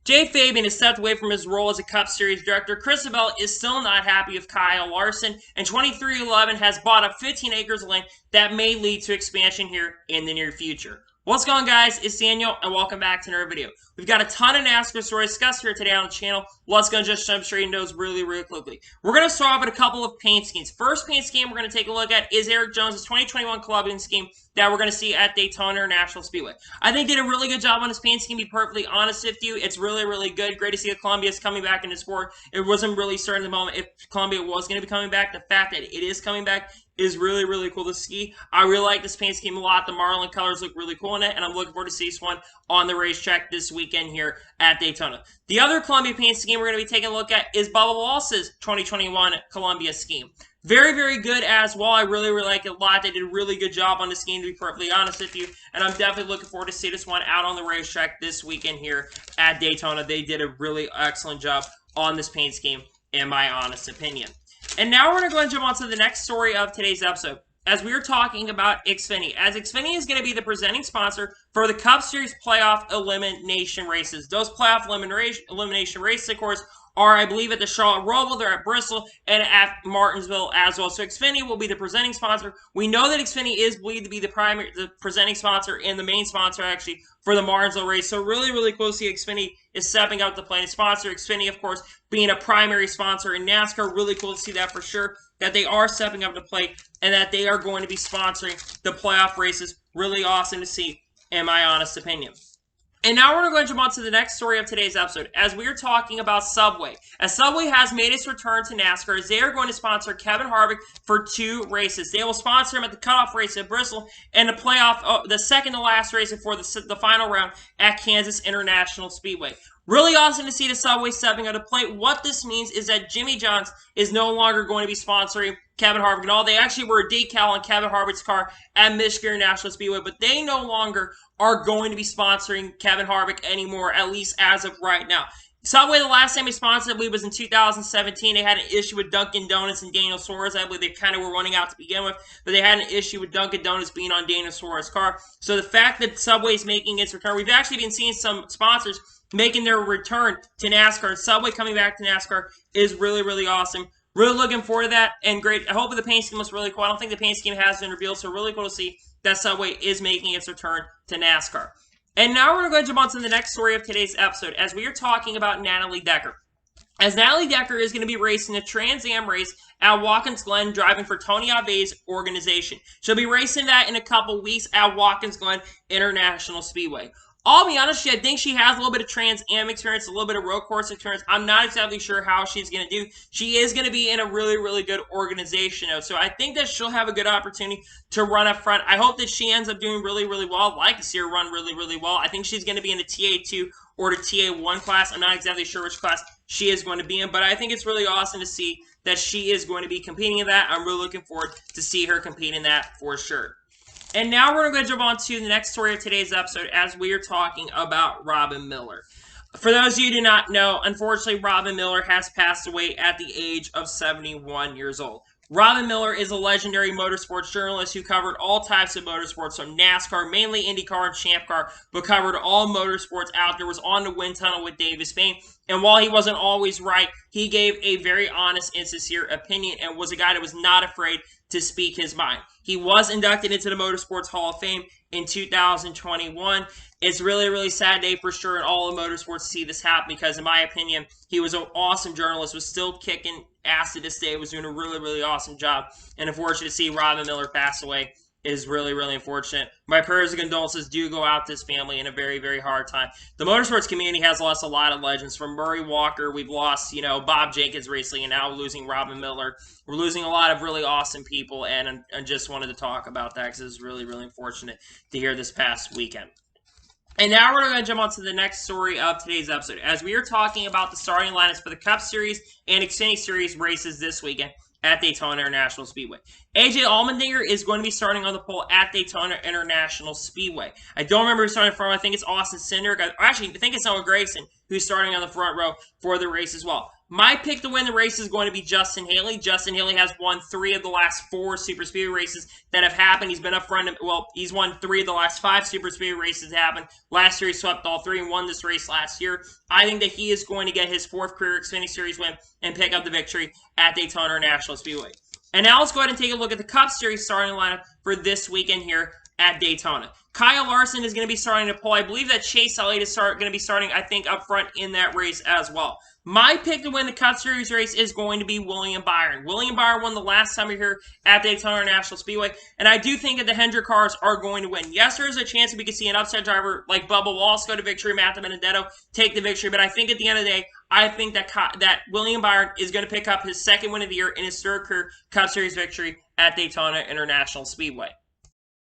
JFabian has stepped away from his role as a Cup Series director. Christabel is still not happy with Kyle Larson, and 2311 has bought up 15 acres of land that may lead to expansion here in the near future. What's going on, guys? It's Daniel, and welcome back to another video. We've got a ton of NASCAR stories discussed here today on the channel. Let's go just jump straight into those really quickly. We're going to start off with a couple of paint schemes. First paint scheme we're going to take a look at is Erik Jones' 2021 Colombian scheme that we're going to see at Daytona International Speedway. I think they did a really good job on this paint scheme, to be perfectly honest with you. It's really good. Great to see that Columbia is coming back into sport. It wasn't really certain at the moment if Columbia was going to be coming back. The fact that it is coming back is really cool to see. I really like this paint scheme a lot. The Marlin colors look really cool in it, and I'm looking forward to see this one on the racetrack this weekend here at Daytona. The other Columbia paint scheme we're going to be taking a look at is Bubba Wallace's 2021 Columbia scheme. Very good as well. I really like it a lot. They did a really good job on this scheme, to be perfectly honest with you, and I'm definitely looking forward to see this one out on the racetrack this weekend here at Daytona. They did a really excellent job on this paint scheme, in my honest opinion. And now we're going to go and jump on to the next story of today's episode, as we are talking about Xfinity, as Xfinity is going to be the presenting sponsor for the Cup Series playoff elimination races. Those playoff elimination races, of course, are, I believe, at the Charlotte Roval, they're at Bristol, and at Martinsville as well. So Xfinity will be the presenting sponsor. We know that Xfinity is believed to be the presenting sponsor and the main sponsor, actually, for the Martinsville race. So really cool to see Xfinity is stepping up to play and sponsor. Xfinity, of course, being a primary sponsor in NASCAR. Really cool to see that for sure, that they are stepping up to play and that they are going to be sponsoring the playoff races. Really awesome to see, in my honest opinion. And now we're going to jump on to the next story of today's episode, as we are talking about Subway. As Subway has made its return to NASCAR, as they are going to sponsor Kevin Harvick for 2 races. They will sponsor him at the cutoff race at Bristol and the playoff, the second to last race before the final round at Kansas International Speedway. Really awesome to see the Subway stepping up to play. What this means is that Jimmy John's is no longer going to be sponsoring Kevin Harvick and all. They actually were a decal on Kevin Harvick's car at Michigan International Speedway, but they no longer are going to be sponsoring Kevin Harvick anymore, at least as of right now. Subway, the last time they sponsored, I believe, was in 2017. They had an issue with Dunkin' Donuts and Daniel Suarez. I believe they kind of were running out to begin with, but they had an issue with Dunkin' Donuts being on Daniel Suarez's car. So the fact that Subway is making its return, we've actually been seeing some sponsors making their return to NASCAR. Subway coming back to NASCAR is really awesome. Really looking forward to that, and great. I hope the paint scheme looks really cool. I don't think the paint scheme has been revealed, so really cool to see that Subway is making its return to NASCAR. And now we're going to jump on to the next story of today's episode, as we are talking about Natalie Decker. As Natalie Decker is going to be racing a Trans Am race at Watkins Glen, driving for Tony Ave's organization. She'll be racing that in a couple weeks at Watkins Glen International Speedway. I'll be honest with you, I think she has a little bit of Trans Am experience, a little bit of road course experience. I'm not exactly sure how she's going to do. She is going to be in a really good organization, though. So I think that she'll have a good opportunity to run up front. I hope that she ends up doing really well. I'd like to see her run really well. I think she's going to be in the TA2 or the TA1 class. I'm not exactly sure which class she is going to be in, but I think it's really awesome to see that she is going to be competing in that. I'm really looking forward to see her compete in that for sure. And now we're going to jump on to the next story of today's episode, as we are talking about Robin Miller. For those of you who do not know, unfortunately, Robin Miller has passed away at the age of 71 years old. Robin Miller is a legendary motorsports journalist who covered all types of motorsports, from NASCAR, mainly IndyCar and Champ Car, but covered all motorsports out there, was on the wind tunnel with Davis Payne. And while he wasn't always right, he gave a very honest and sincere opinion and was a guy that was not afraid to speak his mind. He was inducted into the Motorsports Hall of Fame in 2021. It's really sad day for sure in all of motorsports to see this happen, because in my opinion, he was an awesome journalist, was still kicking ass to this day, was doing a really awesome job. And unfortunate to see Robin Miller pass away is really unfortunate. My prayers and condolences do go out to his family in a very hard time. The motorsports community has lost a lot of legends. From Murray Walker, we've lost, Bob Jenkins recently, and now losing Robin Miller. We're losing a lot of really awesome people, and I just wanted to talk about that because it was really unfortunate to hear this past weekend. And now we're going to jump on to the next story of today's episode, as we are talking about the starting lineups for the Cup Series and Xfinity Series races this weekend at Daytona International Speedway. AJ Allmendinger is going to be starting on the pole at Daytona International Speedway. I don't remember who's starting from. I think it's Austin Cindric. I think it's Noah Gragson who's starting on the front row for the race as well. My pick to win the race is going to be Justin Haley. Justin Haley has won 3 of the last 4 Super Speedway races that have happened. He's been up front. Well, he's won 3 of the last 5 Super Speedway races that happened. Last year, he swept all 3 and won this race last year. I think that he is going to get his 4th career Xfinity Series win and pick up the victory at Daytona International Speedway. And now let's go ahead and take a look at the Cup Series starting lineup for this weekend here at Daytona. Kyle Larson is going to be starting to pole. I believe that Chase Elliott is going to be starting, I think, up front in that race as well. My pick to win the Cup Series race is going to be William Byron. William Byron won the last time here at Daytona International Speedway, and I do think that the Hendrick cars are going to win. Yes, there is a chance that we could see an upset driver like Bubba Wallace go to victory, Matt Benedetto take the victory, but I think at the end of the day, I think that William Byron is going to pick up his 2nd win of the year and his 3rd career Cup Series victory at Daytona International Speedway.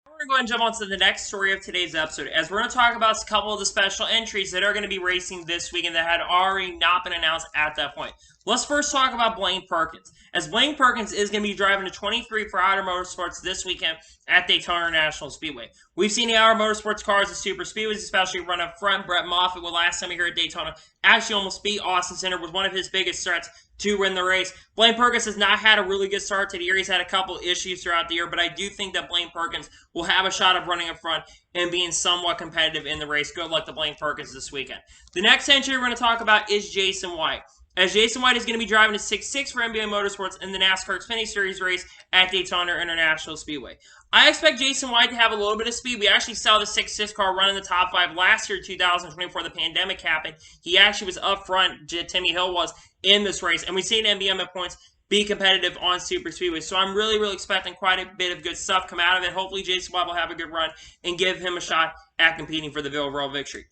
We're going to go ahead and jump on to the next story of today's episode, as we're going to talk about a couple of the special entries that are going to be racing this weekend that had already not been announced at that point. Let's first talk about Blaine Perkins, as Blaine Perkins is going to be driving a 23 for Outer Motorsports this weekend at Daytona International Speedway. We've seen the Outer Motorsports cars at Super Speedways, especially run up front. Brett Moffitt, will last time here at Daytona, actually almost beat Austin Center, was one of his biggest threats to win the race. Blaine Perkins has not had a really good start to the year. He's had a couple issues throughout the year, but I do think that Blaine Perkins will have a shot of running up front and being somewhat competitive in the race. Good luck to Blaine Perkins this weekend. The next entry we're going to talk about is Jason White, as Jason White is going to be driving a 6.6 for NBA Motorsports in the NASCAR Xfinity Series race at Daytona International Speedway. I expect Jason White to have a little bit of speed. We actually saw the 6.6 car run in the top 5 last year, 2020, before the pandemic happened. He actually was up front, Timmy Hill was, in this race, and we've seen NBM at points be competitive on Super Speedway. So I'm really, really expecting quite a bit of good stuff come out of it. Hopefully Jason White will have a good run and give him a shot at competing for the overall victory.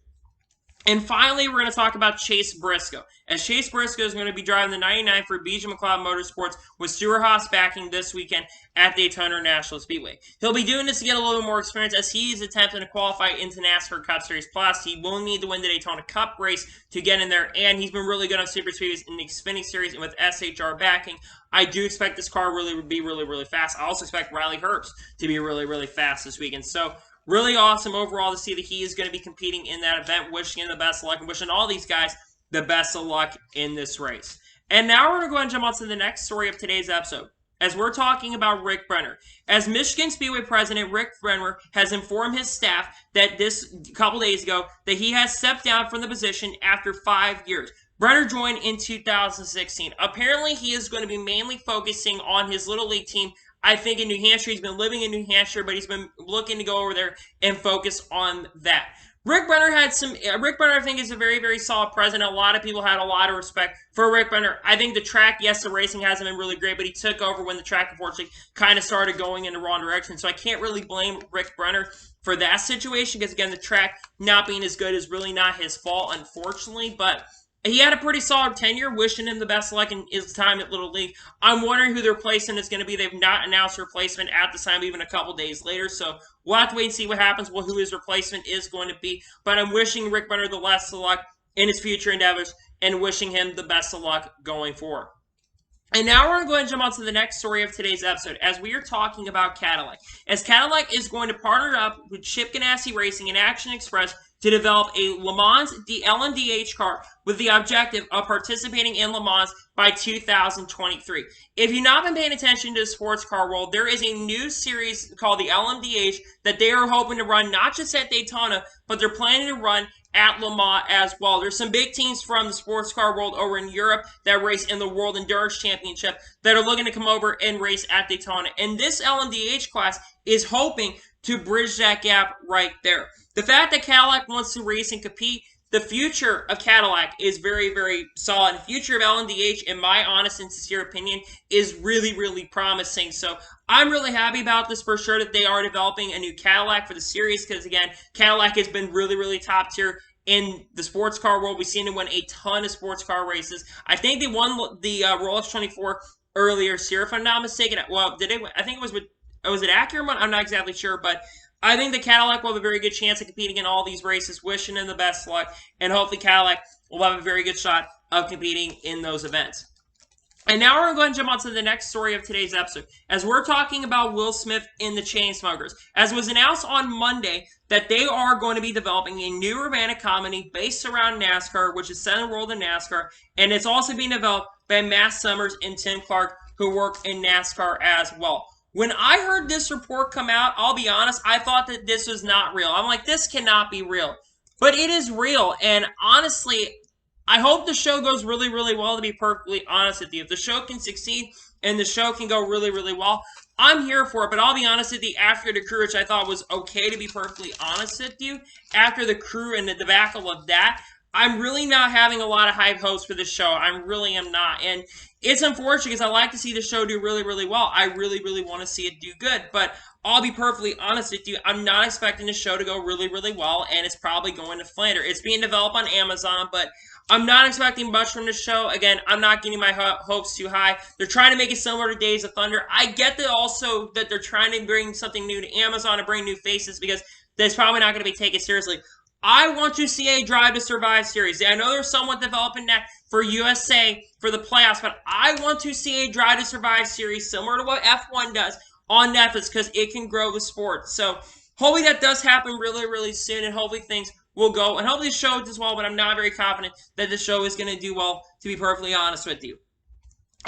And finally, we're going to talk about Chase Briscoe, as Chase Briscoe is going to be driving the 99 for BJ McLeod Motorsports with Stewart Haas backing this weekend at Daytona International Speedway. He'll be doing this to get a little bit more experience, as he is attempting to qualify into NASCAR Cup Series Plus. He will need to win the Daytona Cup race to get in there, and he's been really good on Super Speedways in the Xfinity Series and with SHR backing. I do expect this car to be really, really fast. I also expect Riley Herbst to be really, really fast this weekend. So really awesome overall to see that he is going to be competing in that event. Wishing him the best of luck and wishing all these guys the best of luck in this race. And now we're going to go ahead and jump on to the next story of today's episode, as we're talking about Rickbrenner. As Michigan Speedway President Rickbrenner has informed his staff that this couple days ago that he has stepped down from the position after 5 years. Brenner joined in 2016. Apparently, he is going to be mainly focusing on his Little League team, I think, in New Hampshire. He's been living in New Hampshire, but he's been looking to go over there and focus on that. Rickbrenner I think, is a very, very solid president. A lot of people had a lot of respect for Rickbrenner. I think the track, yes, the racing hasn't been really great, but he took over when the track, unfortunately, kind of started going in the wrong direction. So I can't really blame Rickbrenner for that situation, because, again, the track not being as good is really not his fault, unfortunately. But he had a pretty solid tenure. Wishing him the best of luck in his time at Little League. I'm wondering who the replacement is going to be. They've not announced a replacement at this time, even a couple days later. So we'll have to wait and see what happens, who his replacement is going to be. But I'm wishing Rickbrenner the best of luck in his future endeavors and wishing him the best of luck going forward. And now we're going to go ahead and jump on to the next story of today's episode, as we are talking about Cadillac. As Cadillac is going to partner up with Chip Ganassi Racing and Action Express to develop a Le Mans LMDH car with the objective of participating in Le Mans by 2023. If you've not been paying attention to the sports car world, there is a new series called the LMDH that they are hoping to run not just at Daytona, but they're planning to run at Le Mans as well. There's some big teams from the sports car world over in Europe that race in the World Endurance Championship that are looking to come over and race at Daytona. And this LMDH class is hoping to bridge that gap right there. The fact that Cadillac wants to race and compete, the future of Cadillac is very, very solid. The future of LMDH, in my honest and sincere opinion, is really, really promising. So I'm really happy about this for sure, that they are developing a new Cadillac for the series, because, again, Cadillac has been really, really top tier in the sports car world. We've seen them win a ton of sports car races. I think they won the Rolex 24 earlier this year, if I'm not mistaken. Well, did they? I think it was with, was it Acura? I'm not exactly sure, but I think the Cadillac will have a very good chance of competing in all these races. Wishing them the best luck, and hopefully Cadillac will have a very good shot of competing in those events. And now we're going to go ahead and jump on to the next story of today's episode, as we're talking about Will Smith in the Chainsmokers. As was announced on Monday that they are going to be developing a new romantic comedy based around NASCAR, which is set in the world of NASCAR, and it's also being developed by Matt Summers and Tim Clark, who work in NASCAR as well. When I heard this report come out, I'll be honest, I thought that this was not real. I'm like, this cannot be real. But it is real, and honestly, I hope the show goes really, really well, to be perfectly honest with you. If the show can succeed and the show can go really, really well, I'm here for it. But I'll be honest with you, after the crew, which I thought was okay, to be perfectly honest with you, after the crew and the debacle of that, I'm really not having a lot of high hopes for this show. I really am not. And it's unfortunate because I like to see the show do really, really well. I really, really want to see it do good. But I'll be perfectly honest with you, I'm not expecting the show to go really, really well, and it's probably going to flounder. It's being developed on Amazon, but I'm not expecting much from the show. Again, I'm not getting my hopes too high. They're trying to make it similar to Days of Thunder. I get that also that they're trying to bring something new to Amazon and bring new faces, because that's probably not going to be taken seriously. I want to see a Drive to Survive series. I know they're somewhat developing that for USA for the playoffs, but I want to see a Drive to Survive series similar to what F1 does on Netflix, because it can grow the sport. So hopefully that does happen really, really soon, and hopefully things will go, and hopefully the show does well, but I'm not very confident that the show is going to do well, to be perfectly honest with you.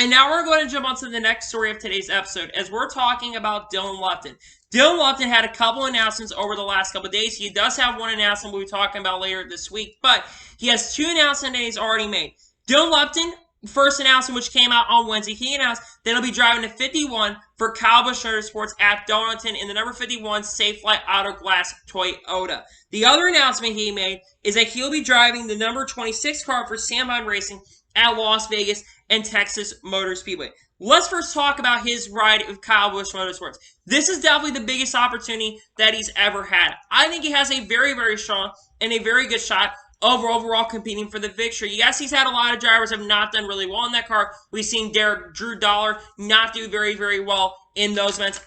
And now we're going to jump on to the next story of today's episode, as we're talking about Dylan Lupton. Dylan Lupton had a couple announcements over the last couple of days. He does have one announcement we'll be talking about later this week, but he has two announcements that he's already made. Dylan Lupton, first announcement, which came out on Wednesday, he announced that he'll be driving the 51 for Kyle Busch Motorsports at Darlington in the number 51 Safelite Auto Glass Toyota. The other announcement he made is that he'll be driving the number 26 car for Sam Hunt Racing at Las Vegas and Texas Motor Speedway. Let's first talk about his ride with Kyle Busch Motorsports. This is definitely the biggest opportunity that he's ever had. I think he has a very, very strong and a very good shot of overall competing for the victory. Yes, he's had a lot of drivers have not done really well in that car. We've seen Drew Dollar not do very, very well in those events.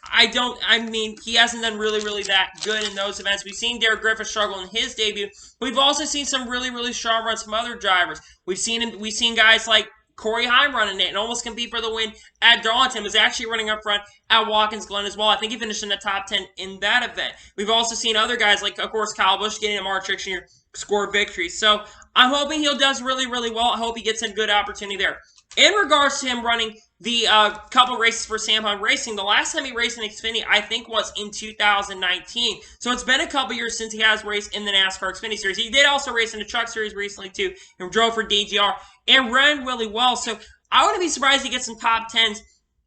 He hasn't done really, really that good in those events. We've seen Derek Griffith struggle in his debut. We've also seen some really, really strong runs from other drivers. We've seen guys like Corey Heim running it and almost compete for the win at Darlington. Was actually running up front at Watkins Glen as well. I think he finished in the top 10 in that event. We've also seen other guys like, of course, Kyle Busch getting a Mark Truex Jr. score victories. So I'm hoping he does really, really well. I hope he gets a good opportunity there. In regards to him running the couple races for Sam Hunt Racing, the last time he raced in Xfinity, I think, was in 2019. So it's been a couple years since he has raced in the NASCAR Xfinity Series. He did also race in the Truck Series recently, too, and drove for DGR and ran really well. So I wouldn't be surprised if he gets some top 10s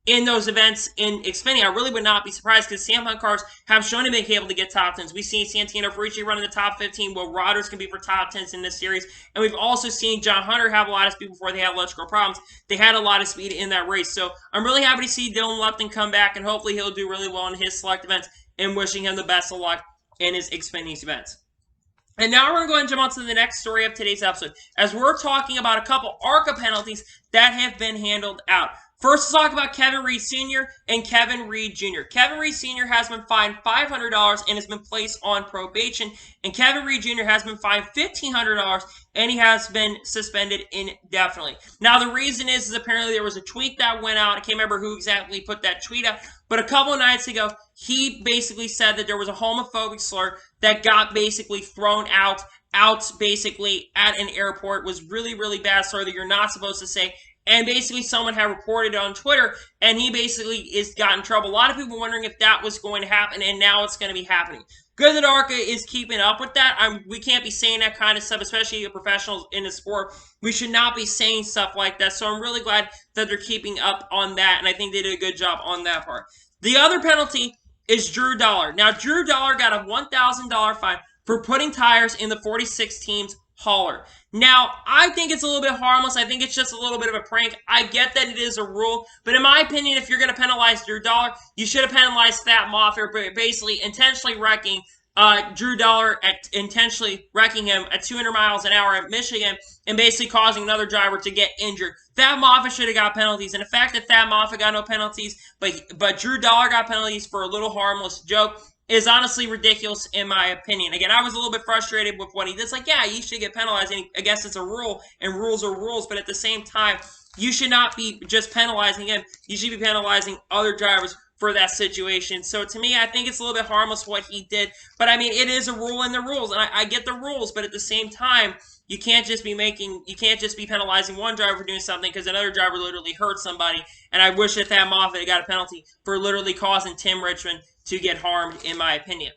in those events in Xfinity. I really would not be surprised, because Sam Hunt cars have shown to be able to get top 10s. We've seen Santino Ferrucci running the top 15. Will Rogers can be for top 10s in this series. And we've also seen John Hunter have a lot of speed before they had electrical problems. They had a lot of speed in that race. So I'm really happy to see Dylan Lupton come back, and hopefully he'll do really well in his select events, and wishing him the best of luck in his Xfinity events. And now we're going to go ahead and jump on to the next story of today's episode, as we're talking about a couple ARCA penalties that have been handled out. First, let's talk about Kevin Reed Sr. and Kevin Reed Jr. Kevin Reed Sr. has been fined $500 and has been placed on probation. And Kevin Reed Jr. has been fined $1,500 and he has been suspended indefinitely. Now, the reason is apparently there was a tweet that went out. I can't remember who exactly put that tweet out. But a couple of nights ago, he basically said that there was a homophobic slur that got basically thrown out basically at an airport. It was really, really bad slur that you're not supposed to say. And basically someone had reported it on Twitter, and he basically got in trouble. A lot of people wondering if that was going to happen, and now it's going to be happening. Good that ARCA is keeping up with that. We can't be saying that kind of stuff, especially professionals in the sport. We should not be saying stuff like that. So I'm really glad that they're keeping up on that, and I think they did a good job on that part. The other penalty is Drew Dollar. Now, Drew Dollar got a $1,000 fine for putting tires in the 46 team's hauler. Now, I think it's a little bit harmless. I think it's just a little bit of a prank. I get that it is a rule, but in my opinion, if you're going to penalize Drew Dollar, you should have penalized Fat Moffitt for basically intentionally wrecking Drew Dollar, intentionally wrecking him at 200 miles an hour at Michigan, and basically causing another driver to get injured. Fat Moffitt should have got penalties, and the fact that Fat Moffitt got no penalties, but Drew Dollar got penalties for a little harmless joke, is honestly ridiculous in my opinion. Again, I was a little bit frustrated with what he did. It's like, yeah, you should get penalized. And I guess it's a rule, and rules are rules. But at the same time, you should not be just penalizing him. You should be penalizing other drivers for that situation. So to me, I think it's a little bit harmless what he did. But I mean, it is a rule in the rules, and I get the rules. But at the same time, you can't just be penalizing one driver for doing something because another driver literally hurt somebody. And I wish that Moffitt got a penalty for literally causing Tim Richmond to get harmed, in my opinion.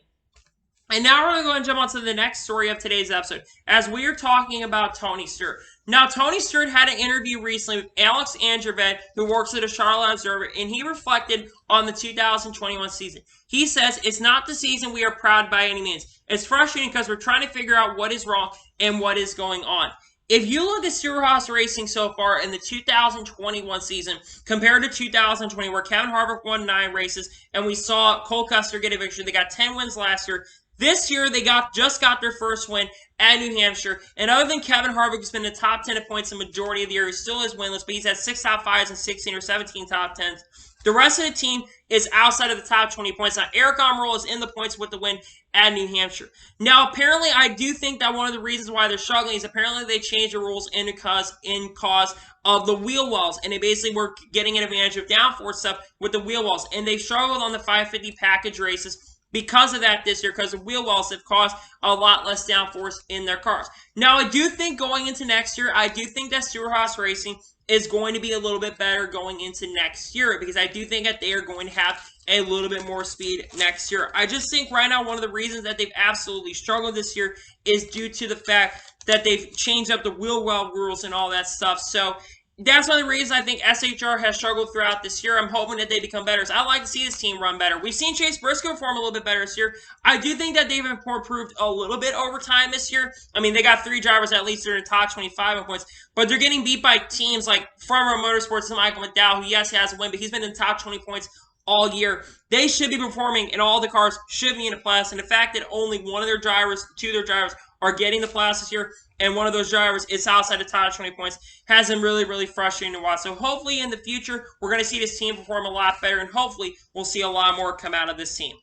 And now we're going to go and jump on to the next story of today's episode, as we are talking about Tony Stewart. Now, Tony Stewart had an interview recently with Alex Angerved, who works at the Charlotte Observer, and he reflected on the 2021 season. He says, "It's not the season we are proud by any means. It's frustrating because we're trying to figure out what is wrong and what is going on." If you look at Stewart-Haas racing so far in the 2021 season compared to 2020, where Kevin Harvick won 9 races and we saw Cole Custer get a victory, they got 10 wins last year. This year, they just got their first win at New Hampshire. And other than Kevin Harvick, who's been in the top 10 at points the majority of the year, he still is winless, but he's had 6 top 5s and 16 or 17 top 10s. The rest of the team is outside of the top 20 points. Now, Eric Almirola is in the points with the win at New Hampshire. Now, apparently, I do think that one of the reasons why they're struggling is apparently they changed the rules in cause of the wheel wells, and they basically were getting an advantage of downforce stuff with the wheel wells, and they struggled on the 550 package races because of that this year, because the wheel wells have caused a lot less downforce in their cars. Now, I do think going into next year, I do think that Stewart-Haas Racing is going to be a little bit better going into next year, because I do think that they are going to have a little bit more speed next year. I just think right now one of the reasons that they've absolutely struggled this year is due to the fact that they've changed up the wheel well rules and all that stuff. So that's one of the reasons I think SHR has struggled throughout this year. I'm hoping that they become better. So I'd like to see this team run better. We've seen Chase Briscoe perform a little bit better this year. I do think that they've improved a little bit over time this year. I mean, they got 3 drivers at least that are in the top 25 in points, but they're getting beat by teams like Front Row Motorsports and Michael McDowell, who, yes, he has a win, but he's been in the top 20 points all year. They should be performing, and all the cars should be in the playoffs. And the fact that only two of their drivers are getting the playoffs this year, and one of those drivers is outside the top 20 points, has been really, really frustrating to watch. So hopefully in the future, we're going to see this team perform a lot better, and hopefully we'll see a lot more come out of this team.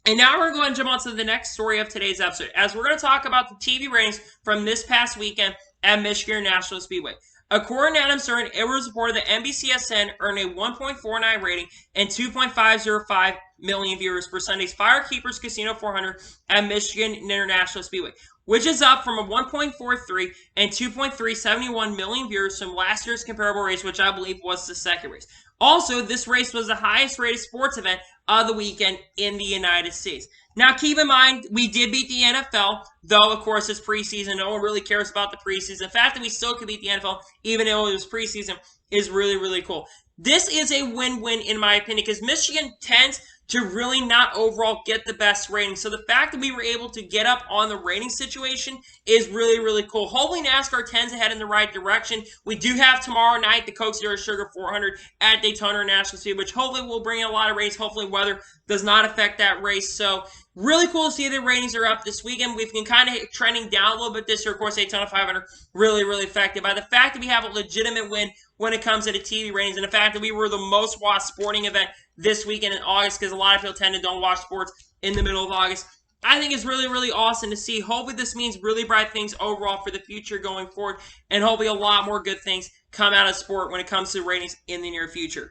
And now we're going to jump on to the next story of today's episode, as we're going to talk about the TV ratings from this past weekend at Michigan National Speedway. According to Adam Stern, it was reported that NBCSN earned a 1.49 rating and 2.505 million viewers for Sunday's Firekeepers Casino 400 at Michigan International Speedway, which is up from a 1.43 and 2.371 million viewers from last year's comparable race, which I believe was the second race. Also, this race was the highest rated sports event of the weekend in the United States. Now, keep in mind, we did beat the NFL, though, of course, it's preseason. No one really cares about the preseason. The fact that we still could beat the NFL, even though it was preseason, is really, really cool. This is a win-win, in my opinion, because Michigan tends to really not overall get the best rating. So the fact that we were able to get up on the rating situation is really, really cool. Hopefully NASCAR tends to head in the right direction. We do have tomorrow night the Coke Zero Sugar 400 at Daytona National Speed, which hopefully will bring in a lot of ratings. Hopefully weather does not affect that race. So really cool to see the ratings are up this weekend. We've been kind of trending down a little bit this year. Of course, Daytona 500 really, really affected by the fact that we have a legitimate win when it comes to the TV ratings, and the fact that we were the most watched sporting event this weekend in August, because a lot of people tend to don't watch sports in the middle of August. I think it's really, really awesome to see. Hopefully this means really bright things overall for the future going forward, and hopefully a lot more good things come out of sport when it comes to ratings in the near future.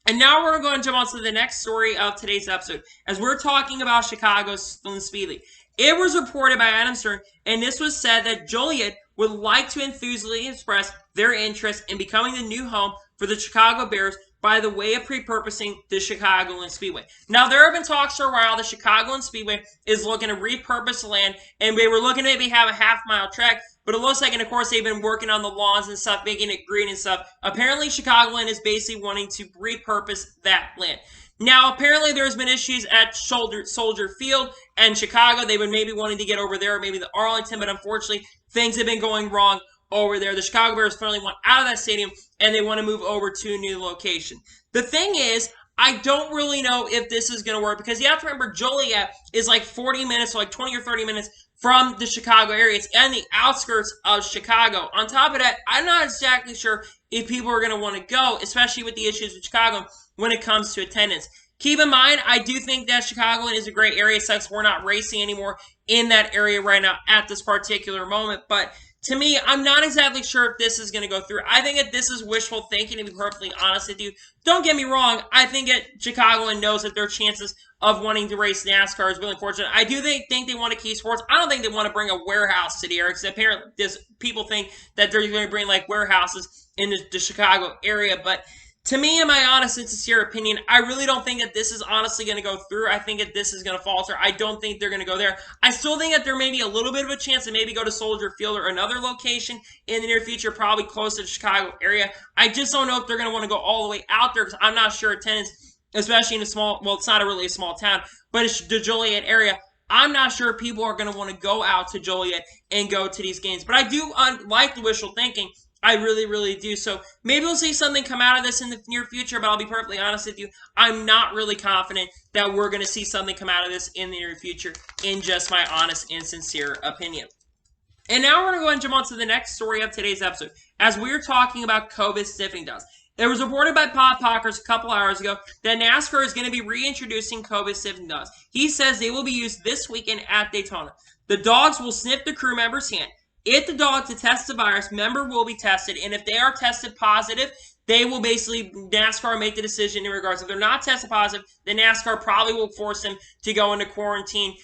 And now we're going to jump on to the next story of today's episode, as we're talking about Chicago's Speed League. It was reported by Adam Stern, and this was said that Joliet would like to enthusiastically express their interest in becoming the new home for the Chicago Bears by the way of repurposing the Chicagoland Speedway. Now, there have been talks for a while the Chicagoland Speedway is looking to repurpose the land, and they were looking to maybe have a half-mile track, but it looks like, and of course, they've been working on the lawns and stuff, making it green and stuff. Apparently, Chicagoland is basically wanting to repurpose that land. Now, apparently, there's been issues at Soldier Field and Chicago. They've been maybe wanting to get over there, maybe the Arlington, but unfortunately, things have been going wrong over there. The Chicago Bears finally want out of that stadium, and they want to move over to a new location. The thing is, I don't really know if this is going to work, because you have to remember Joliet is like 40 minutes, or like 20 or 30 minutes from the Chicago area. It's on the outskirts of Chicago. On top of that, I'm not exactly sure if people are going to want to go, especially with the issues with Chicago when it comes to attendance. Keep in mind, I do think that Chicagoland is a great area. It sucks we're not racing anymore in that area right now at this particular moment. But to me, I'm not exactly sure if this is going to go through. I think that this is wishful thinking, to be perfectly honest with you. Don't get me wrong. I think that Chicagoland knows that their chances of wanting to race NASCAR is really unfortunate. I do think they want to keep sports. I don't think they want to bring a warehouse to the area, because apparently people think that they're going to bring like warehouses in the Chicago area. But to me, in my honest and sincere opinion, I really don't think that this is honestly going to go through. I think that this is going to falter. I don't think they're going to go there. I still think that there may be a little bit of a chance to maybe go to Soldier Field or another location in the near future, probably close to the Chicago area. I just don't know if they're going to want to go all the way out there, because I'm not sure attendance, especially in a small, well, it's not really a small town, but it's the Joliet area. I'm not sure people are going to want to go out to Joliet and go to these games. But I do like the wishful thinking. I really, really do. So maybe we'll see something come out of this in the near future, but I'll be perfectly honest with you. I'm not really confident that we're going to see something come out of this in the near future, in just my honest and sincere opinion. And now we're going to go and jump on to the next story of today's episode, as we're talking about COVID sniffing dogs. It was reported by Pod Pockers a couple hours ago that NASCAR is going to be reintroducing COVID sniffing dogs. He says they will be used this weekend at Daytona. The dogs will sniff the crew member's hand. If the dog tests the virus, member will be tested, and if they are tested positive, they will basically, NASCAR make the decision in regards. If they're not tested positive, then NASCAR probably will force them to go into quarantine,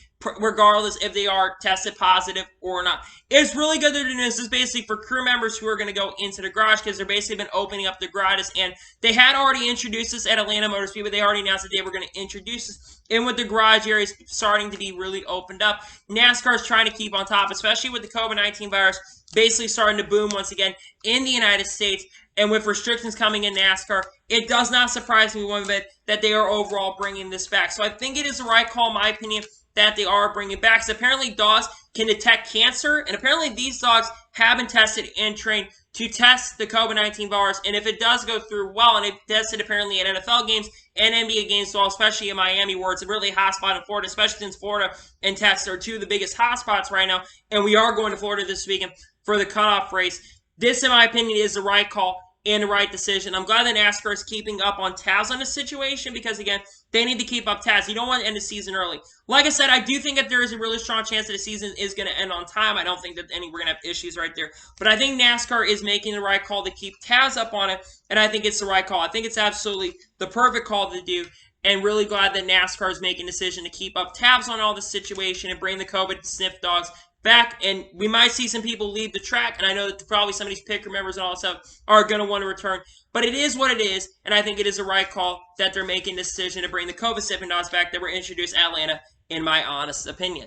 regardless if they are tested positive or not. It's really good to do this. This is basically for crew members who are going to go into the garage, because they're basically been opening up the garages, and they had already introduced this at Atlanta Motor Speedway. They already announced that they were going to introduce this. And with the garage areas starting to be really opened up, NASCAR is trying to keep on top, especially with the COVID-19 virus basically starting to boom once again in the United States. And with restrictions coming in NASCAR, it does not surprise me one bit that they are overall bringing this back. So I think it is the right call, in my opinion, that they are bringing back. So apparently dogs can detect cancer, and apparently these dogs have been tested and trained to test the COVID-19 virus. And if it does go through well, and it tested apparently at NFL games and NBA games, well, especially in Miami, where it's a really hot spot in Florida, especially since Florida and Texas are two of the biggest hot spots right now. And we are going to Florida this weekend for the cutoff race. This, in my opinion, is the right call and the right decision. I'm glad that NASCAR is keeping up on tabs on the situation, because, again, they need to keep up tabs. You don't want to end the season early. Like I said, I do think that there is a really strong chance that the season is going to end on time. I don't think that we're going to have issues right there. But I think NASCAR is making the right call to keep tabs up on it, and I think it's the right call. I think it's absolutely the perfect call to do, and really glad that NASCAR is making a decision to keep up tabs on all the situation and bring the COVID sniff dogs back. And we might see some people leave the track, and I know that probably some of these picker members and all that stuff are going to want to return, but it is what it is, and I think it is the right call that they're making the decision to bring the COVID sniffing dogs back that were introduced at Atlanta, in my honest opinion.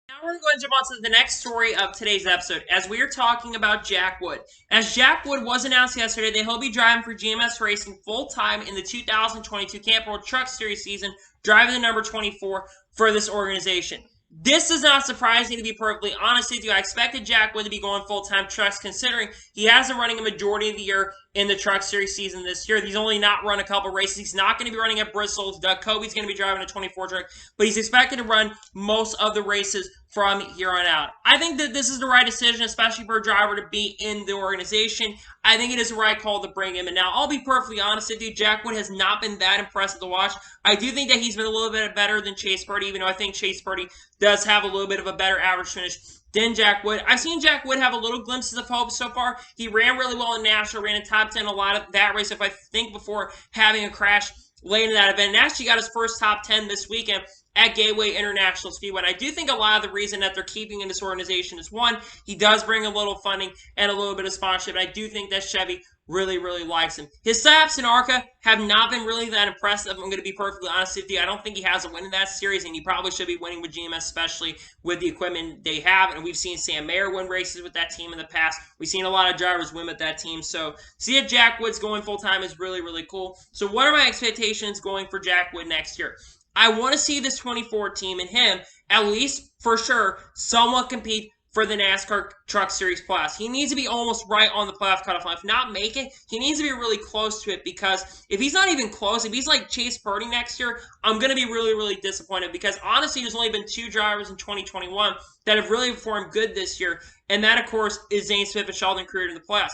Now we're going to go and jump on to the next story of today's episode, as we are talking about Jack Wood. As Jack Wood was announced yesterday that he'll be driving for GMS Racing full-time in the 2022 Camp World Truck Series season, driving the number 24 for this organization. This does not surprise me, to be perfectly honest with you. I expected Jack Wood to be going full-time trucks, considering he hasn't running a majority of the year in the Truck Series season this year. He's only not run a couple races. He's not going to be running at Bristol. Doug Coby's going to be driving a 24 truck, but he's expected to run most of the races from here on out. I think that this is the right decision, especially for a driver to be in the organization. I think it is the right call to bring him. And now, I'll be perfectly honest with you, Jack Wood has not been that impressive to watch. I do think that he's been a little bit better than Chase Purdy, even though I think Chase Purdy does have a little bit of a better average finish than Jack Wood. I've seen Jack Wood have a little glimpses of hope so far. He ran really well in Nashville, ran in top 10 a lot of that race, if I think, before having a crash late in that event. And actually got his first top 10 this weekend at Gateway International Speedway. And I do think a lot of the reason that they're keeping in this organization is, one, he does bring a little funding and a little bit of sponsorship. And I do think that Chevy really, really likes him. His stops in ARCA have not been really that impressive. I'm going to be perfectly honest with you. I don't think he has a win in that series, and he probably should be winning with GMS, especially with the equipment they have. And we've seen Sam Mayer win races with that team in the past. We've seen a lot of drivers win with that team. So see if Jack Wood's going full-time is really, really cool. So what are my expectations going for Jack Wood next year? I want to see this 24 team and him, at least for sure, somewhat compete for the NASCAR Truck Series Plus. He needs to be almost right on the playoff cutoff line. If not make it, he needs to be really close to it, because if he's not even close, if he's like Chase Purdy next year, I'm going to be really, really disappointed, because honestly, there's only been 2 drivers in 2021 that have really performed good this year, and that, of course, is Zane Smith and Sheldon Creed in the playoffs.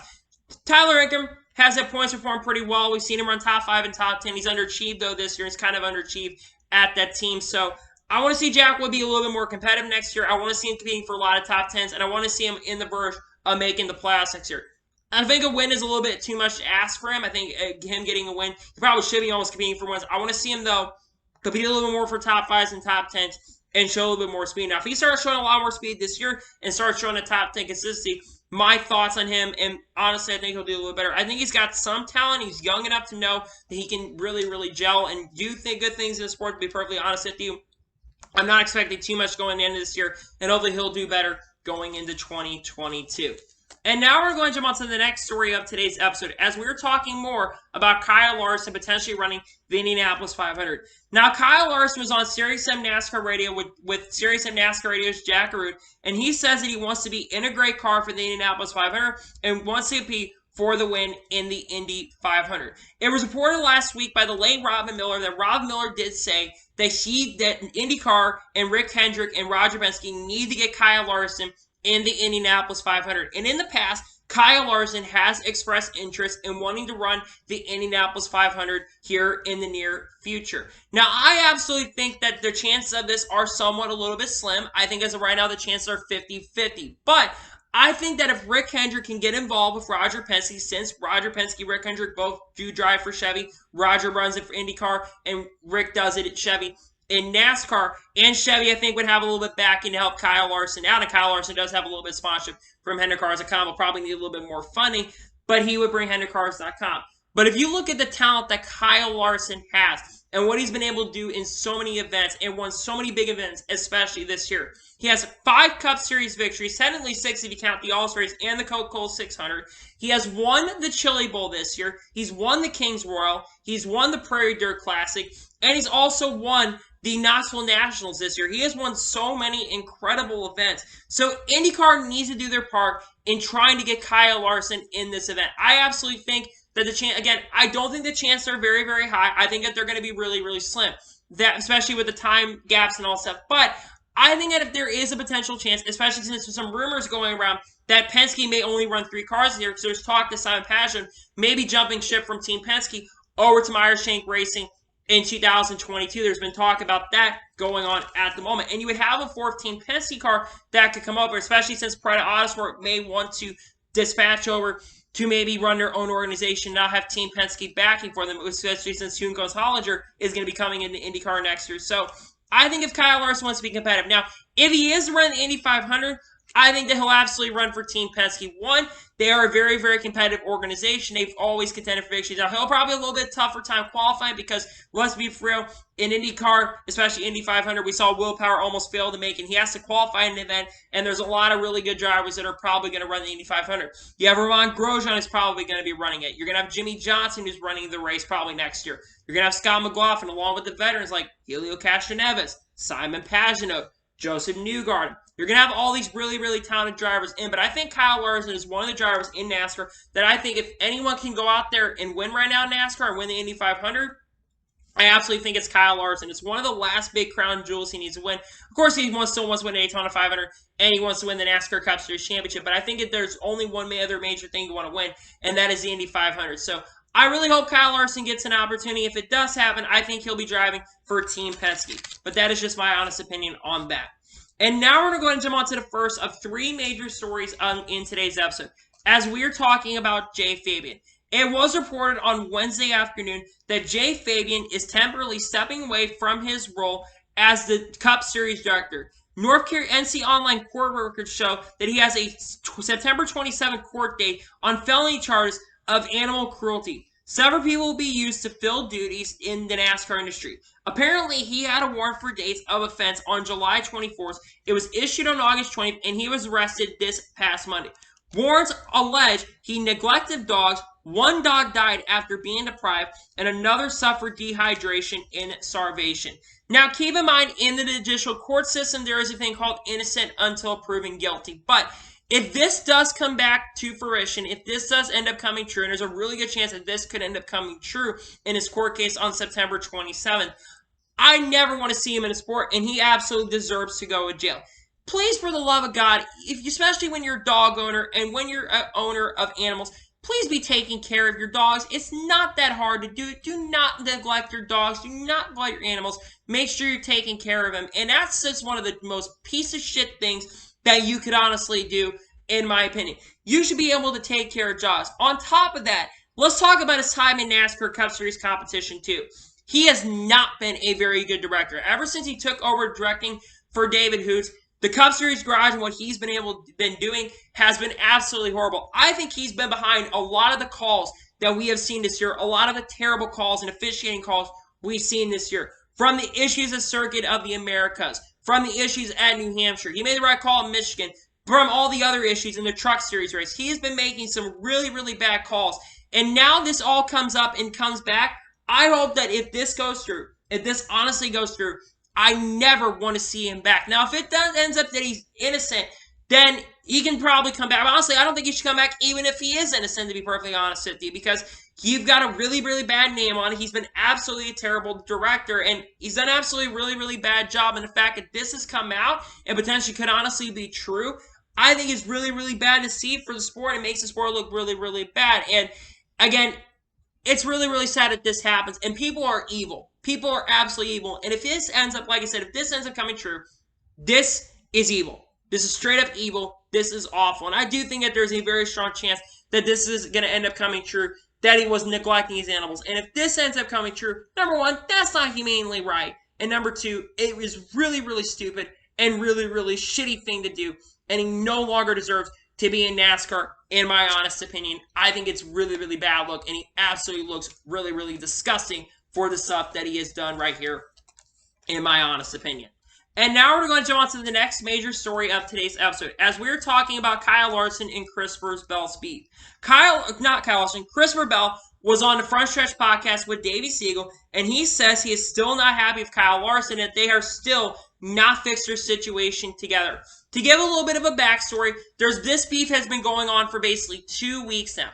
Tyler Ingram has at points performed pretty well. We've seen him run top 5 and top 10. He's underachieved, though, this year. He's kind of underachieved at that team. So I want to see Jack Wood be a little bit more competitive next year. I want to see him competing for a lot of top 10s, and I want to see him in the verge of making the playoffs next year. I think a win is a little bit too much to ask for him. I think him getting a win, he probably should be almost competing for wins. I want to see him, though, compete a little bit more for top 5s and top 10s and show a little bit more speed. Now, if he starts showing a lot more speed this year and starts showing a top 10 consistency, my thoughts on him, and honestly, I think he'll do a little better. I think he's got some talent. He's young enough to know that he can really, really gel and do good things in the sport, to be perfectly honest with you. I'm not expecting too much going into this year, and hopefully he'll do better going into 2022. And now we're going to jump on to the next story of today's episode, as we're talking more about Kyle Larson potentially running the Indianapolis 500. Now, Kyle Larson was on Sirius XM NASCAR Radio with Sirius XM NASCAR Radio's Jack Arute, and he says that he wants to be in a great car for the Indianapolis 500 and wants to compete for the win in the Indy 500. It was reported last week by the late Robin Miller that Rob Miller did say that IndyCar and Rick Hendrick and Roger Penske need to get Kyle Larson in the Indianapolis 500. And in the past, Kyle Larson has expressed interest in wanting to run the Indianapolis 500 here in the near future. Now, I absolutely think that the chances of this are somewhat a little bit slim. I think as of right now, the chances are 50-50. But I think that if Rick Hendrick can get involved with Roger Penske, since Roger Penske, Rick Hendrick both do drive for Chevy, Roger runs it for IndyCar, and Rick does it at Chevy. In NASCAR, and Chevy, I think, would have a little bit backing to help Kyle Larson out. And Kyle Larson does have a little bit of sponsorship from HendrickCars.com. Will probably need a little bit more funding, but he would bring HendrickCars.com. But if you look at the talent that Kyle Larson has and what he's been able to do in so many events and won so many big events, especially this year, he has 5 Cup Series victories, technically 6 if you count the All-Stars and the Coca-Cola 600. He has won the Chili Bowl this year. He's won the Kings Royal. He's won the Prairie Dirt Classic. And he's also won the Knoxville Nationals this year. He has won so many incredible events. So IndyCar needs to do their part in trying to get Kyle Larson in this event. I absolutely think that the chance, again, I don't think the chances are very, very high. I think that they're going to be really, really slim, that especially with the time gaps and all stuff. But I think that if there is a potential chance, especially since there's some rumors going around that Penske may only run 3 cars here, because there's talk that Simon Pageant may be jumping ship from Team Penske over to Meyershank Racing in 2022. There's been talk about that going on at the moment. And you would have a 4th Team Penske car that could come over, especially since Prada Autosport may want to dispatch over to maybe run their own organization, not have Team Penske backing for them, especially since Kuhn Hollinger is going to be coming into IndyCar next year. So I think if Kyle Larson wants to be competitive. Now, if he is running the Indy 500, I think that he'll absolutely run for Team Penske. One, they are a very, very competitive organization. They've always contended for victories. Now, he'll probably have a little bit tougher time qualifying because, let's be real, in IndyCar, especially Indy 500, we saw Will Power almost fail to make it. He has to qualify in an event, and there's a lot of really good drivers that are probably going to run the Indy 500. You have Roman Grosjean who's probably going to be running it. You're going to have Jimmy Johnson who's running the race probably next year. You're going to have Scott McLaughlin along with the veterans like Helio Castroneves, Simon Pagenaud, Joseph Newgarden. You're going to have all these really, really talented drivers in, but I think Kyle Larson is one of the drivers in NASCAR that I think if anyone can go out there and win right now in NASCAR and win the Indy 500, I absolutely think it's Kyle Larson. It's one of the last big crown jewels he needs to win. Of course, he still wants to win the Daytona 500, and he wants to win the NASCAR Cup Series Championship, but I think that there's only one other major thing you want to win, and that is the Indy 500. So I really hope Kyle Larson gets an opportunity. If it does happen, I think he'll be driving for Team Penske. But that is just my honest opinion on that. And now we're going to go ahead and jump on to the first of 3 major stories in today's episode, as we are talking about JFabian. It was reported on Wednesday afternoon that JFabian is temporarily stepping away from his role as the Cup Series director. North Carolina NC Online court records show that he has a September 27 court date on felony charges of animal cruelty. Several people will be used to fill duties in the NASCAR industry. Apparently, he had a warrant for dates of offense on July 24th. It was issued on August 20th, and he was arrested this past Monday. Warrants allege he neglected dogs. 1 dog died after being deprived, and another suffered dehydration and starvation. Now, keep in mind, in the judicial court system, there is a thing called innocent until proven guilty. But if this does come back to fruition, if this does end up coming true, and there's a really good chance that this could end up coming true in his court case on September 27th, I never want to see him in a sport, and he absolutely deserves to go to jail. Please, for the love of God, especially when you're a dog owner and when you're an owner of animals, please be taking care of your dogs. It's not that hard to do. Do not neglect your dogs. Do not neglect your animals. Make sure you're taking care of them. And that's just one of the most piece of shit things that you could honestly do, in my opinion. You should be able to take care of Jaws. On top of that, let's talk about his time in NASCAR Cup Series competition too. He has not been a very good director. Ever since he took over directing for David Hoots, the Cup Series garage and what he's been doing has been absolutely horrible. I think he's been behind a lot of the calls that we have seen this year, a lot of the terrible calls and officiating calls we've seen this year. From the issues at Circuit of the Americas, from the issues at New Hampshire. He made the right call in Michigan. From all the other issues in the Truck Series race. He has been making some really, really bad calls. And now this all comes up and comes back. I hope that if this goes through, if this honestly goes through, I never want to see him back. Now, if it ends up that he's innocent, then he can probably come back. But honestly, I don't think he should come back even if he is innocent, to be perfectly honest with you, because you've got a really, really bad name on it. He's been absolutely a terrible director, and he's done absolutely a really, really bad job. And the fact that this has come out and potentially could honestly be true, I think it's really, really bad to see for the sport. It makes the sport look really, really bad. And again, it's really, really sad that this happens. And people are evil. People are absolutely evil. And if this ends up, like I said, if this ends up coming true, this is evil. This is straight up evil. This is awful. And I do think that there's a very strong chance that this is going to end up coming true, that he was neglecting his animals. And if this ends up coming true, number one, that's not humanely right. And number two, it was really, really stupid and really, really shitty thing to do. And he no longer deserves to be in NASCAR, in my honest opinion. I think it's really, really bad look, and he absolutely looks really, really disgusting for the stuff that he has done right here, in my honest opinion. And now we're going to jump on to the next major story of today's episode, as we're talking about Kyle Larson and Christopher Bell's beef. Christopher Bell was on the Front Stretch podcast with Davey Siegel, and he says he is still not happy with Kyle Larson, and that they are still not fixed their situation together. To give a little bit of a backstory, this beef has been going on for basically 2 weeks now.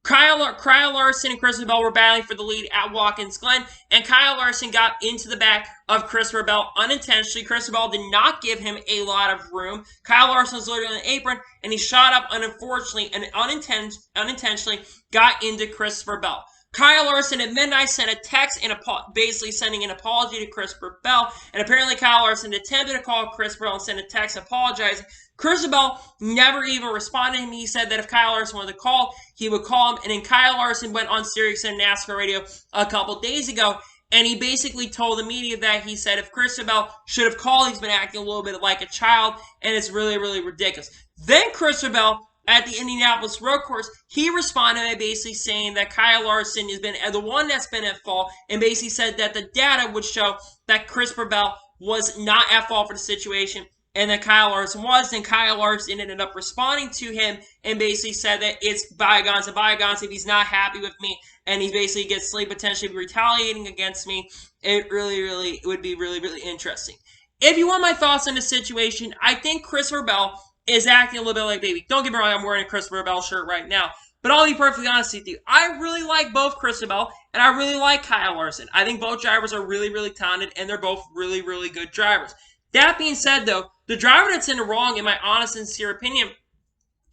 Kyle Larson and Christopher Bell were battling for the lead at Watkins Glen, and Kyle Larson got into the back of Christopher Bell unintentionally. Christopher Bell did not give him a lot of room. Kyle Larson was literally on the apron, and he shot up, and unfortunately, and unintentionally got into Christopher Bell. Kyle Larson at midnight sent a text and basically sending an apology to Christopher Bell, and apparently Kyle Larson attempted to call Christopher Bell and send a text apologizing. Christopher Bell never even responded to him. He said that if Kyle Larson wanted to call, he would call him. And then Kyle Larson went on Sirius and NASCAR Radio a couple days ago, and he basically told the media that he said if Christopher Bell should have called, he's been acting a little bit like a child, and it's really, really ridiculous. Then Christopher Bell, at the Indianapolis Road Course, he responded by basically saying that Kyle Larson has been the one that's been at fault, and basically said that the data would show that Christopher Bell was not at fault for the situation, and that Kyle Larson was. Then Kyle Larson ended up responding to him and basically said that it's bygones and bygones. If he's not happy with me and he basically gets slated, potentially retaliating against me, it really would be really interesting. If you want my thoughts on the situation, I think Christopher Bell is acting a little bit like baby. Don't get me wrong, I'm wearing a Christopher Bell shirt right now. But I'll be perfectly honest with you. I really like both Christopher Bell and I really like Kyle Larson. I think both drivers are really talented and they're both really good drivers. That being said, though, the driver that's in the wrong, in my honest and sincere opinion,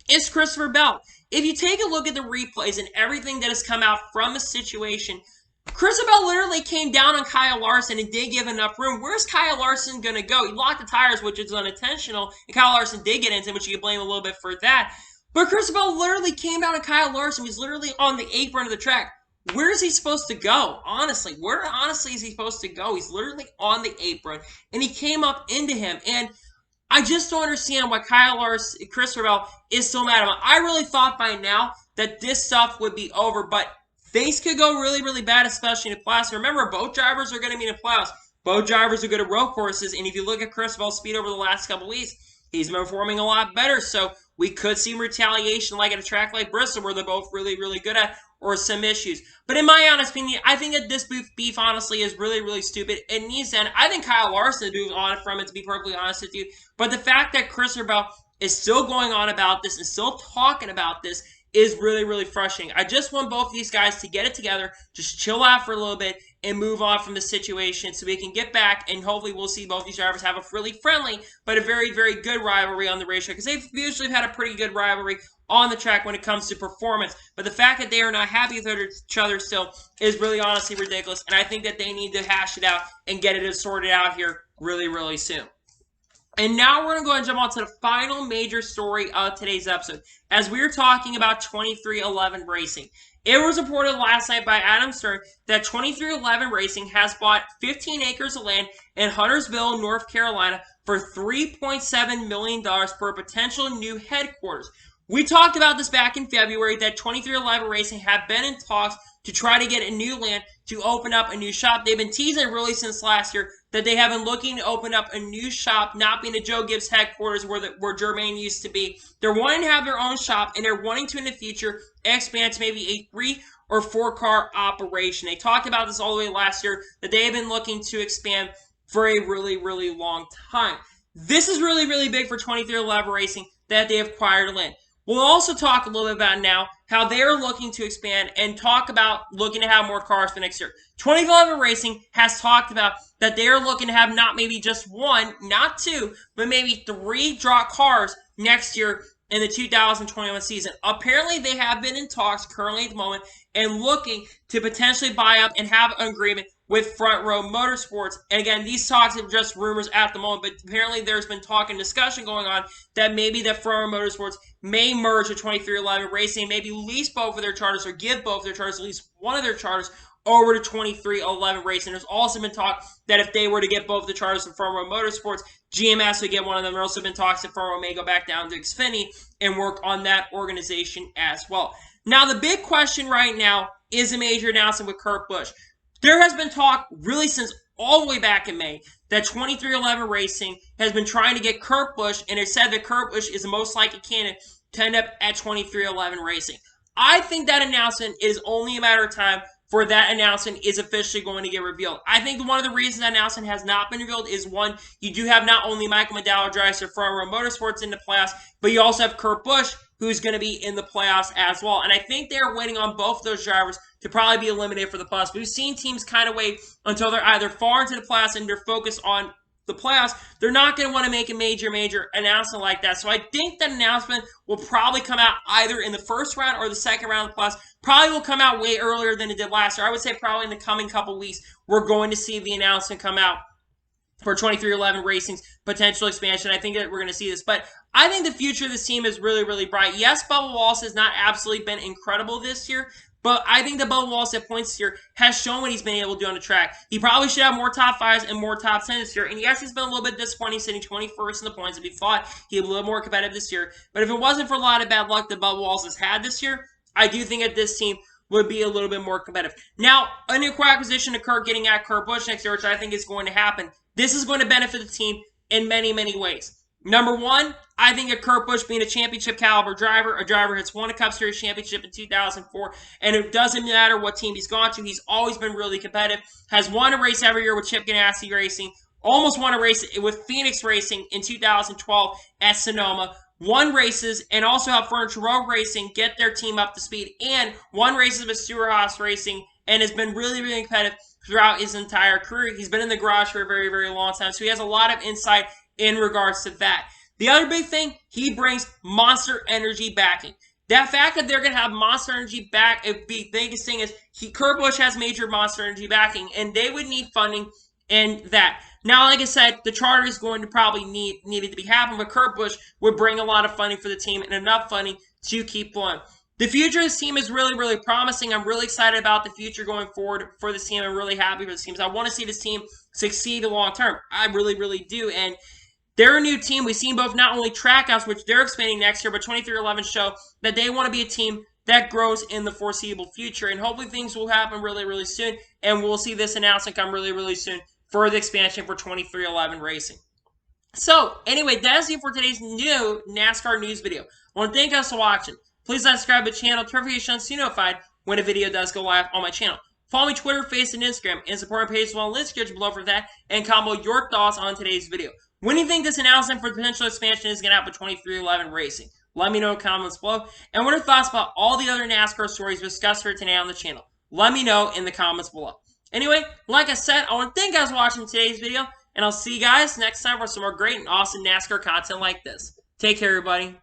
is Christopher Bell. If you take a look at the replays and everything that has come out from the situation, Christopher Bell literally came down on Kyle Larson and did give enough room. Where's Kyle Larson going to go? He locked the tires, which is unintentional, and Kyle Larson did get into it, which you can blame a little bit for that. But Christopher Bell literally came down on Kyle Larson. He's literally on the apron of the track. Where is he supposed to go? Honestly, where honestly is he supposed to go? He's literally on the apron, and he came up into him, and I just don't understand why Christopher Bell is so mad at him. I really thought by now that this stuff would be over, but things could go really bad, especially in the playoffs. Remember, both drivers are going to be in the playoffs. Both drivers are good at road courses, and if you look at Christopher Bell's speed over the last couple weeks, he's been performing a lot better, so we could see retaliation like at a track like Bristol where they're both really good at, or some issues. But in my honest opinion, I think that this beef honestly is really stupid. It needs to end. I think Kyle Larson moved on from it, to be perfectly honest with you. But the fact that Christopher Bell is still going on about this and still talking about this is really frustrating. I just want both of these guys to get it together, just chill out for a little bit, and move on from the situation so we can get back, and hopefully we'll see both these drivers have a really friendly but a very, very good rivalry on the racetrack, because they've usually had a pretty good rivalry on the track when it comes to performance. But the fact that they are not happy with each other still is really honestly ridiculous, and I think that they need to hash it out and get it sorted out here really, really soon. And now we're going to go and jump on to the final major story of today's episode, as we're talking about 23XI Racing. It was reported last night by Adam Stern that 23XI Racing has bought 15 acres of land in Huntersville, North Carolina for $3.7 million for a potential new headquarters. We talked about this back in February, that 23XI Racing had been in talks to try to get a new land to open up a new shop. They've been teasing really since last year that they have been looking to open up a new shop, not being the Joe Gibbs headquarters where Germain used to be. They're wanting to have their own shop, and they're wanting to, in the future, expand to maybe a 3 or 4 car operation. They talked about this all the way last year, that they have been looking to expand for a really, really long time. This is really, really big for 23XI Racing that they have acquired land. We'll also talk a little bit about now how they're looking to expand and talk about looking to have more cars for next year. 23XI Racing has talked about that they are looking to have not maybe just 1, not 2, but maybe 3 drop cars next year in the 2021 season. Apparently, they have been in talks currently at the moment and looking to potentially buy up and have an agreement with Front Row Motorsports. And again, these talks are just rumors at the moment, but apparently there's been talk and discussion going on that maybe that Front Row Motorsports may merge with 23XI Racing, maybe lease both of their charters or give both of their charters, at least one of their charters, over to 23XI Racing. There's also been talk that if they were to get both the charters from Front Row Motorsports, GMS would get one of them. There's also been talks that Front Row may go back down to Xfinity and work on that organization as well. Now, the big question right now is a major announcement with Kurt Busch. There has been talk really since all the way back in May that 23XI Racing has been trying to get Kurt Busch, and it said that Kurt Busch is the most likely candidate to end up at 23XI Racing. I think that announcement is only a matter of time for that announcement is officially going to get revealed. I think one of the reasons that announcement has not been revealed is, one, you do have not only Michael McDowell drives for Front Row Motorsports in the playoffs, but you also have Kurt Busch, who's going to be in the playoffs as well. And I think they're waiting on both of those drivers to probably be eliminated for the playoffs. We've seen teams kind of wait until they're either far into the playoffs and they're focused on the playoffs. They're not going to want to make a major announcement like that. So I think that announcement will probably come out either in the first round or the second round of the playoffs. Probably will come out way earlier than it did last year. I would say probably in the coming couple weeks, we're going to see the announcement come out for 23XI Racing's potential expansion. I think that we're going to see this. But I think the future of this team is really, really bright. Yes, Bubba Wallace has not absolutely been incredible this year, but I think that Bubba Wallace at points this year has shown what he's been able to do on the track. He probably should have more top 5s and more top 10s this year. And yes, he's been a little bit disappointing, sitting 21st in the points. If he thought he'd be a little more competitive this year. But if it wasn't for a lot of bad luck that Bubba Wallace has had this year, I do think that this team would be a little bit more competitive. Now, a new acquisition occurred getting at Kurt Busch next year, which I think is going to happen. This is going to benefit the team in many, many ways. Number one, I think that Kurt Busch being a championship caliber driver, a driver that's won a Cup Series championship in 2004, and it doesn't matter what team he's gone to, he's always been really competitive, has won a race every year with Chip Ganassi Racing, almost won a race with Phoenix Racing in 2012 at Sonoma, won races, and also helped Furniture Row Racing get their team up to speed, and won races with Stewart Racing, and has been really, really competitive throughout his entire career. He's been in the garage for a very, very long time, so he has a lot of insight in regards to that. The other big thing, he brings Monster Energy backing. That fact that they're going to have Monster Energy back, the biggest thing is Kurt Busch has major Monster Energy backing, and they would need funding in that. Now, like I said, the charter is going to probably need it to be happening, but Kurt Busch would bring a lot of funding for the team and enough funding to keep going. The future of this team is really, really promising. I'm really excited about the future going forward for this team. I'm really happy for this team. I want to see this team succeed long term. I really, really do. And they're a new team. We've seen both not only Trackhouse, which they're expanding next year, but 23XI show that they want to be a team that grows in the foreseeable future. And hopefully things will happen really, really soon. And we'll see this announcement come really, really soon for the expansion for 23XI Racing. So, anyway, that's it for today's new NASCAR news video. I want to thank you guys for watching. Please subscribe to the channel, turn notifications so you're notified when a video does go live on my channel. Follow me Twitter, Facebook, and Instagram, and support my page as well. Links below for that, and comment your thoughts on today's video. When do you think this announcement for potential expansion is going to happen for 23XI Racing? Let me know in the comments below. And what are your thoughts about all the other NASCAR stories discussed here today on the channel? Let me know in the comments below. Anyway, like I said, I want to thank you guys for watching today's video, and I'll see you guys next time for some more great and awesome NASCAR content like this. Take care, everybody.